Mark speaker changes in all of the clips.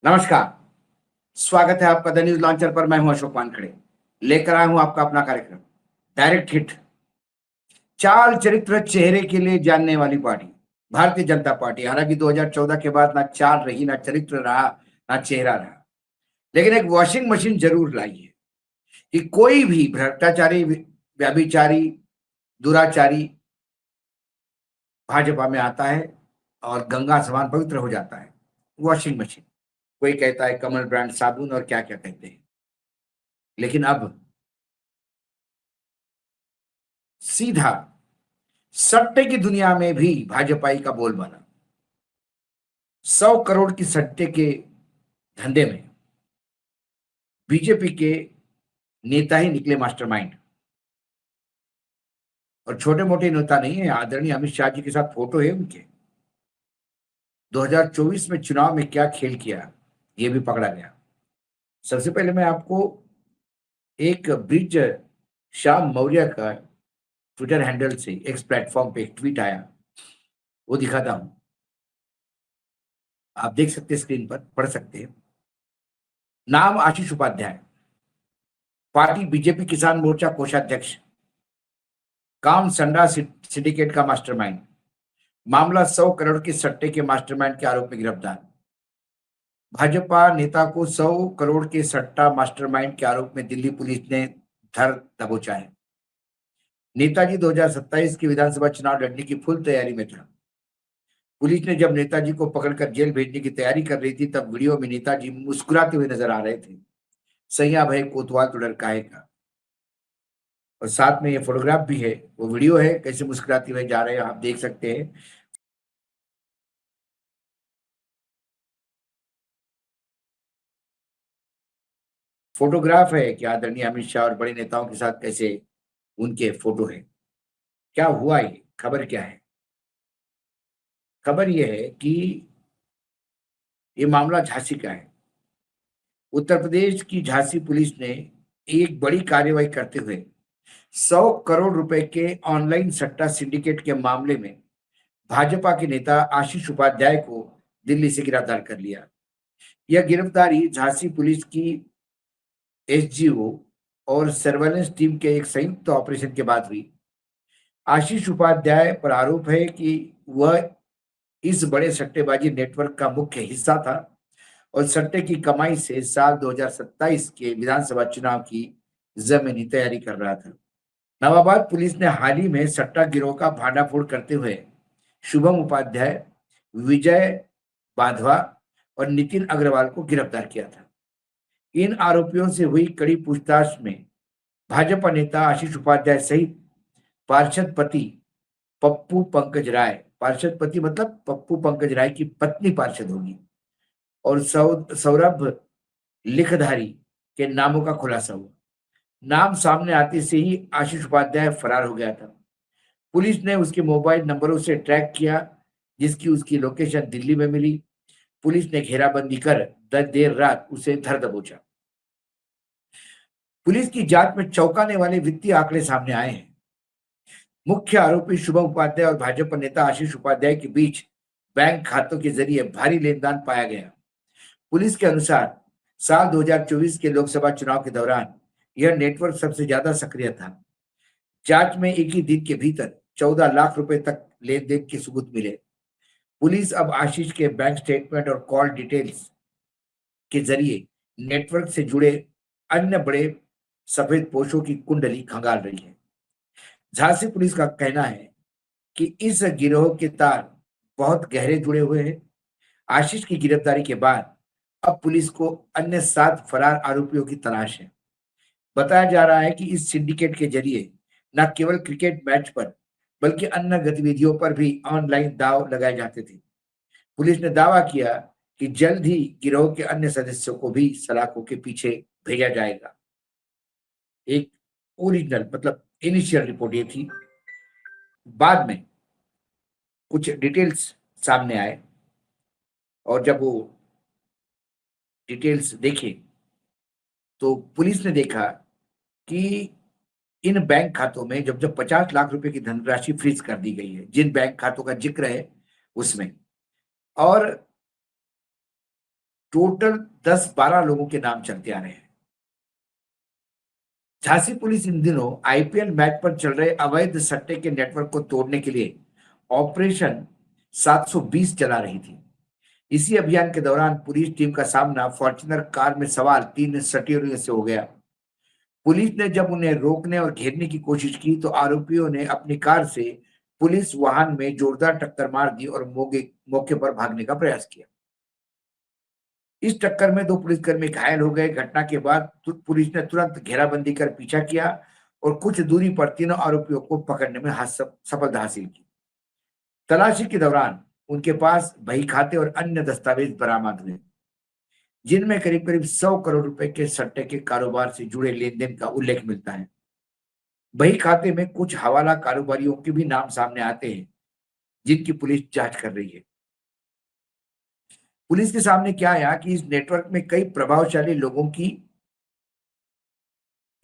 Speaker 1: नमस्कार, स्वागत है आपका द न्यूज़ लॉन्चर पर। मैं हूं अशोक वानखेड़े, लेकर आया हूं आपका अपना कार्यक्रम डायरेक्ट हिट। चाल, चरित्र, चेहरे के लिए जानने वाली पार्टी भारतीय जनता पार्टी। हालांकि 2014 के बाद ना चाल रही, ना चरित्र रहा, ना चेहरा रहा, लेकिन एक वॉशिंग मशीन जरूर लाई है कि कोई भी भ्रष्टाचारी, व्यभिचारी, दुराचारी भाजपा में आता है और गंगा समान पवित्र हो जाता है। वॉशिंग मशीन, कोई कहता है कमल ब्रांड साबुन और क्या क्या कहते हैं। लेकिन अब सीधा सट्टे की दुनिया में भी भाजपाई का बोलबाला। 100 करोड़ की सट्टे के धंधे में बीजेपी के नेता ही निकले मास्टरमाइंड। और छोटे मोटे नेता नहीं है, आदरणीय अमित शाह जी के साथ फोटो है उनके। 2024 में चुनाव में क्या खेल किया, ये भी पकड़ा गया। सबसे पहले मैं आपको एक ब्रिज श्याम मौर्य का ट्विटर हैंडल से एक्स प्लेटफॉर्म पे एक ट्वीट आया, वो दिखाता हूं। आप देख सकते हैं, स्क्रीन पर पढ़ सकते हैं। नाम आशीष उपाध्याय, पार्टी बीजेपी किसान मोर्चा कोषाध्यक्ष, काम संडा सिंडिकेट का मास्टरमाइंड। मामला 100 करोड़ के सट्टे के मास्टरमाइंड के आरोप में गिरफ्तार। भाजपा नेता को 100 करोड़ के सट्टा मास्टरमाइंड के आरोप में दिल्ली पुलिस ने धर दबोचा है। नेताजी 2027 के विधानसभा चुनाव लड़ने की फुल तैयारी में था। पुलिस ने जब नेताजी को पकड़कर जेल भेजने की तैयारी कर रही थी, तब वीडियो में नेताजी मुस्कुराते हुए नजर आ रहे थे। सैया भय कोतवाल तो डर काहे का। और साथ में ये फोटोग्राफ भी है, वो वीडियो है, कैसे मुस्कुराते हुए जा रहे हैं आप देख सकते हैं। फोटोग्राफ है कि आदरणीय अमित शाह और बड़े नेताओं के साथ कैसे उनके फोटो है। क्या हुआ, ये खबर क्या है? खबर ये है कि ये मामला झांसी का है। उत्तर प्रदेश की झांसी पुलिस ने एक बड़ी कार्रवाई करते हुए 100 करोड़ रुपए के ऑनलाइन सट्टा सिंडिकेट के मामले में भाजपा के नेता आशीष उपाध्याय को दिल्ली से गिरफ्तार कर लिया। यह गिरफ्तारी झांसी पुलिस की एसजीओ और सर्वेलेंस टीम के एक संयुक्त ऑपरेशन के बाद हुई। आशीष उपाध्याय पर आरोप है कि वह इस बड़े सट्टेबाजी नेटवर्क का मुख्य हिस्सा था और सट्टे की कमाई से साल 2027 के विधानसभा चुनाव की जमीनी तैयारी कर रहा था। नवाबाद पुलिस ने हाल ही में सट्टा गिरोह का भांडाफोड़ करते हुए शुभम उपाध्याय, विजय बाधवा और नितिन अग्रवाल को गिरफ्तार किया था। इन आरोपियों से हुई कड़ी पूछताछ में भाजपा नेता आशीष उपाध्याय सहित पार्षद पति पप्पू पंकज राय, पार्षद पति मतलब पप्पू पंकज राय की पत्नी पार्षद होगी, और सौरभ लिखधारी के नामों का खुलासा हुआ। नाम सामने आते से ही आशीष उपाध्याय फरार हो गया था। पुलिस ने उसके मोबाइल नंबरों से ट्रैक किया, जिसकी उसकी लोकेशन दिल्ली में मिली। पुलिस ने घेराबंदी कर देर रात उसे धर दबोचा। पुलिस की जांच में चौंकाने वाले वित्तीय आंकड़े सामने आए हैं। मुख्य आरोपी शुभम उपाध्याय और भाजपा नेता आशीष उपाध्याय के बीच बैंक खातों के जरिए भारी लेनदेन पाया गया। पुलिस के अनुसार साल 2024 के लोकसभा चुनाव के दौरान यह नेटवर्क सबसे ज्यादा सक्रिय था। जांच में एक ही दिन के भीतर 14 लाख रुपए तक लेन देन के सबूत मिले। पुलिस अब आशीष के बैंक स्टेटमेंट और कॉल डिटेल्स के जरिए नेटवर्क से जुड़े अन्य बड़े सफेद पोशों की कुंडली खंगाल रही है। झांसी पुलिस का कहना है कि इस गिरोह के तार बहुत गहरे जुड़े हुए हैं। आशीष की गिरफ्तारी के बाद अब पुलिस को अन्य 7 फरार आरोपियों की तलाश है। बताया जा रहा है कि इस सिंडिकेट के जरिए न केवल क्रिकेट मैच पर बल्कि अन्य गतिविधियों पर भी ऑनलाइन दांव लगाए जाते थे। पुलिस ने दावा किया कि जल्द ही गिरोह के अन्य सदस्यों को भी सलाखों के पीछे भेजा जाएगा। एक ओरिजिनल मतलब इनिशियल रिपोर्ट ये थी। बाद में कुछ डिटेल्स सामने आए और जब वो डिटेल्स देखे तो पुलिस ने देखा कि इन बैंक खातों में जब जब 50 लाख रुपए की धनराशि फ्रीज कर दी गई है, जिन बैंक खातों का जिक्र है उसमें, और टोटल 10-12 लोगों के नाम चलते आ रहे हैं। झांसी पुलिस इन दिनों आईपीएल मैच पर चल रहे अवैध सट्टे के नेटवर्क को तोड़ने के लिए ऑपरेशन 720 चला रही थी। इसी अभियान के दौरान पुलिस टीम का सामना फॉर्च्यूनर कार में सवार 3 सट्टेबाजों से हो गया। पुलिस ने जब उन्हें रोकने और घेरने की कोशिश की तो आरोपियों ने अपनी कार से पुलिस वाहन में जोरदार टक्कर मार दी और मौके पर भागने का प्रयास किया। इस टक्कर में 2 पुलिसकर्मी घायल हो गए। घटना के बाद पुलिस ने तुरंत घेराबंदी कर पीछा किया और कुछ दूरी पर तीनों आरोपियों को पकड़ने में सफलता हासिल की। तलाशी के दौरान उनके पास बही खाते और अन्य दस्तावेज बरामद हुए, जिनमें करीब करीब 100 करोड़ रुपए के सट्टे के कारोबार से जुड़े लेन-देन का उल्लेख मिलता है। बही खाते में कुछ हवाला कारोबारियों के भी नाम सामने आते हैं, जिनकी पुलिस जांच कर रही है। पुलिस के सामने क्या आया कि इस नेटवर्क में कई प्रभावशाली लोगों की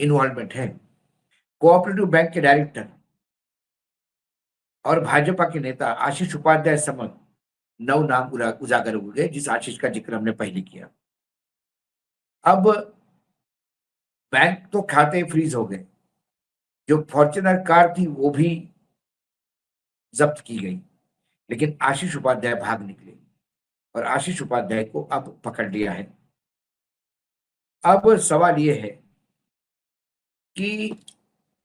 Speaker 1: इन्वॉल्वमेंट है। कोऑपरेटिव बैंक के डायरेक्टर और भाजपा के नेता आशीष उपाध्याय समेत 9 नाम उजागर हो गए, जिस आशीष का जिक्र हमने पहले किया। अब बैंक तो खाते फ्रीज हो गए, जो फॉर्च्यूनर कार थी वो भी जब्त की गई, लेकिन आशीष उपाध्याय भाग निकले और आशीष उपाध्याय को अब पकड़ लिया है। अब सवाल ये है कि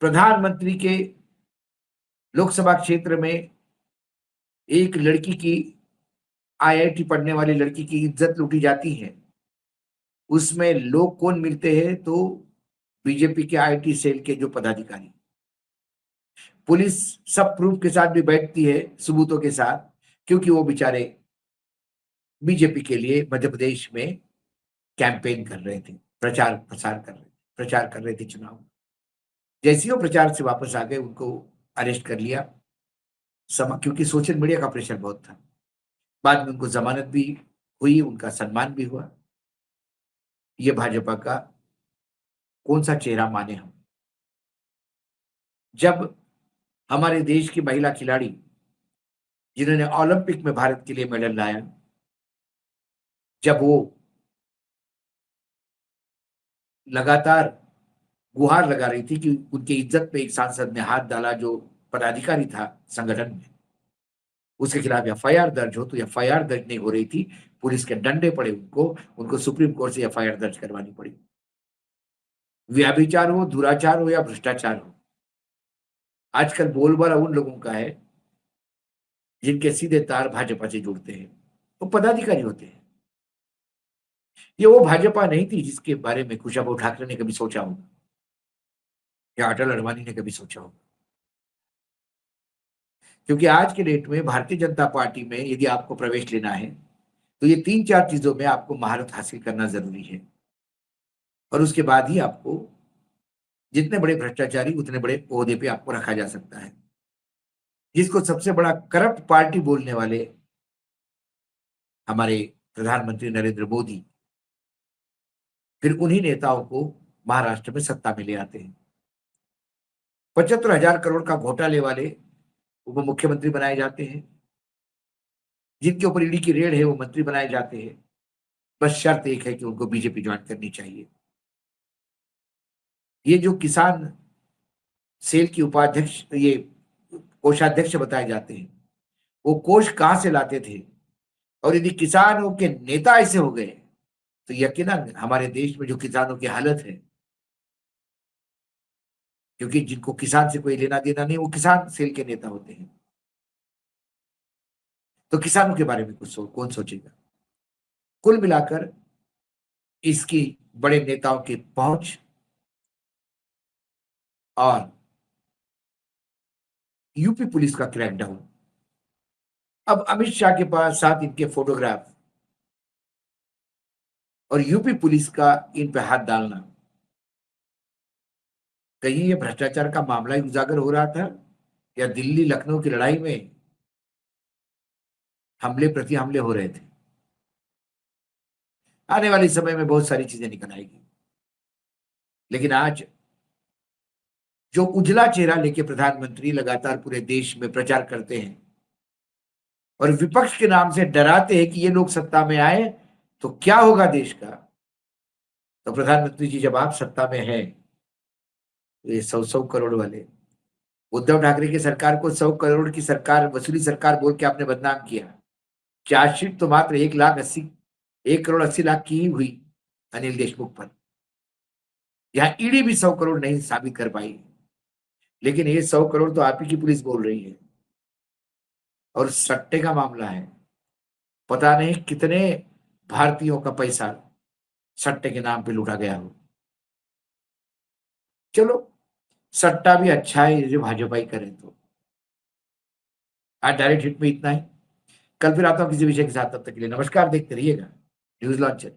Speaker 1: प्रधानमंत्री के लोकसभा क्षेत्र में एक लड़की की, आईआईटी पढ़ने वाली लड़की की इज्जत लूटी जाती है। उसमें लोग कौन मिलते हैं? तो बीजेपी के आईटी सेल के जो पदाधिकारी। पुलिस सब प्रूफ के साथ भी बैठती है, सबूतों के साथ, क्योंकि वो बेचारे बीजेपी के लिए मध्य प्रदेश में कैंपेन कर रहे थे, प्रचार कर रहे थे चुनाव। जैसे ही वो प्रचार से वापस आ गए, उनको अरेस्ट कर लिया, क्योंकि सोशल मीडिया का प्रेशर बहुत था। बाद में उनको जमानत भी हुई, उनका सम्मान भी हुआ। ये भाजपा का कौन सा चेहरा माने हम? जब हमारे देश की महिला खिलाड़ी, जिन्होंने ओलंपिक में भारत के लिए मेडल लाया, जब वो लगातार गुहार लगा रही थी कि उनकी इज्जत पे एक सांसद ने हाथ डाला, जो पदाधिकारी था संगठन में, उसके खिलाफ एफआईआर दर्ज हो, तो एफआईआर दर्ज नहीं हो रही थी। पुलिस के डंडे पड़े उनको सुप्रीम कोर्ट से एफआईआर दर्ज करवानी पड़ी। व्यभिचार हो, दुराचार हो या भ्रष्टाचार हो, आजकल बोलबाला उन लोगों का है जिनके सीधे तार भाजपा से जुड़ते हैं, वो पदाधिकारी होते हैं। ये वो भाजपा नहीं थी जिसके बारे में खुशबू ठाकरे ने कभी सोचा होगा या अटल अडवाणी ने कभी सोचा होगा। क्योंकि आज के डेट में भारतीय जनता पार्टी में यदि आपको प्रवेश लेना है, तो ये 3-4 चीजों में आपको महारत हासिल करना जरूरी है, और उसके बाद ही आपको जितने बड़े भ्रष्टाचारी उतने बड़े ओहदे पे आपको रखा जा सकता है। जिसको सबसे बड़ा करप्ट पार्टी बोलने वाले हमारे प्रधानमंत्री नरेंद्र मोदी, फिर उन्हीं नेताओं को महाराष्ट्र में सत्ता में ले आते हैं। 75,000 करोड़ का घोटाले वाले उप मुख्यमंत्री बनाए जाते हैं, जिनके ऊपर ईडी की रेड है वो मंत्री बनाए जाते हैं। बस शर्त एक है कि उनको बीजेपी ज्वाइन करनी चाहिए। ये जो किसान सेल की उपाध्यक्ष, ये कोषाध्यक्ष बताए जाते हैं, वो कोष कहां से लाते थे? और यदि किसानों के नेता ऐसे हो गए, तो यकीनन हमारे देश में जो किसानों की हालत है, क्योंकि जिनको किसान से कोई लेना देना नहीं, वो किसान सेल के नेता होते हैं, तो किसानों के बारे में कौन सोचेगा? कुल मिलाकर इसकी बड़े नेताओं की पहुंच और यूपी पुलिस का क्रैकडाउन, अब अमित शाह के पास साथ इनके फोटोग्राफ और यूपी पुलिस का इन पे हाथ डालना, कहीं ये भ्रष्टाचार का मामला ही उजागर हो रहा था, या दिल्ली लखनऊ की लड़ाई में हमले प्रति हमले हो रहे थे? आने वाले समय में बहुत सारी चीजें निकल आएगी, लेकिन आज जो उजला चेहरा लेके प्रधानमंत्री लगातार पूरे देश में प्रचार करते हैं और विपक्ष के नाम से डराते हैं कि ये लोग सत्ता में आए तो क्या होगा देश का? तो प्रधानमंत्री जी, जब आप सत्ता में हैं, तो ये 100-100 करोड़ वाले उद्धव ठाकरे की सरकार को 100 करोड़ की सरकार, वसूली सरकार बोल के आपने बदनाम किया। चार्जशीट तो मात्र 1 करोड़ 80 लाख की ही हुई अनिल देशमुख पर। यहाँ ईडी भी 100 करोड़ नहीं साबित कर पाई, लेकिन ये 100 करोड़ तो आप ही की पुलिस बोल रही है। और सट्टे का मामला है, पता नहीं कितने भारतीयों का पैसा सट्टे के नाम पे लूटा गया हो। चलो, सट्टा भी अच्छा है जो भाजपा ही करे तो। आज डायरेक्ट हिट में इतना ही। कल फिर आता हूँ किसी विषय के साथ, तब तक के लिए नमस्कार। देखते रहिएगा न्यूज लॉन्चर।